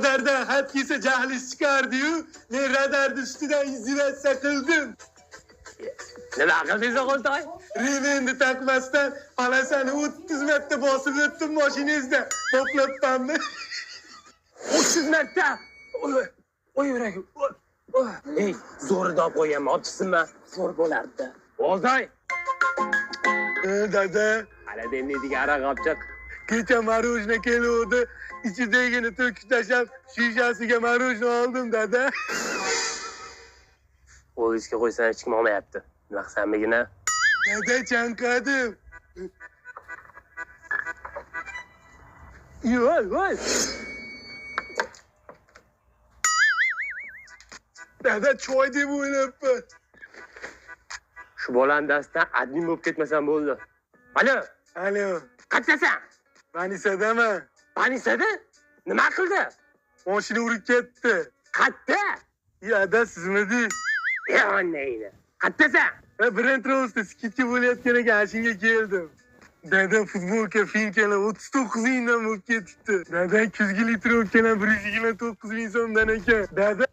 radardan xat kelsa jahlingiz chiqardi-yu, men radarni ustidan izvatsiya qildim. Nima qildingiz o'g'iltoy? Remenni taqmasdan palasani 30 marta bosib o'tdim mashinangizda. To'plabmanmi? 30 marta. Oy yuragim. Ey, zo'rida olib qo'yganman, olib chiqsinmi? Zo'r bo'lardi. O'g'iltoy. Dada, Hali dendiga aroq olib chiq. kecha marojna keluvdi, ichidagini to'kib tashlab, shishasiga marojna oldim, dada. O'g'izga qo'ysan hech kim olmayapti. Nima qilsamligini? Dada chanqadim. Yo'l. Dada choy deb o'ylabman. Shu bolani dastidan admin bo'lib ketmasam bo'ldi. Alo, Alo, qayerdasan? Manisadaman. Panisada? Nima qildi? Mashina urib ketdi. Qayerda? Dada sizmidi? Yonaydi. Qayerdasan? Birinchi skidka bo'layotgan ekan, shunga keldim. Dada futbolka finkalar 39 mingdan bo'lib ketibdi. Dada kuzgi litrokalar 129 ming so'mdan ekan. Dada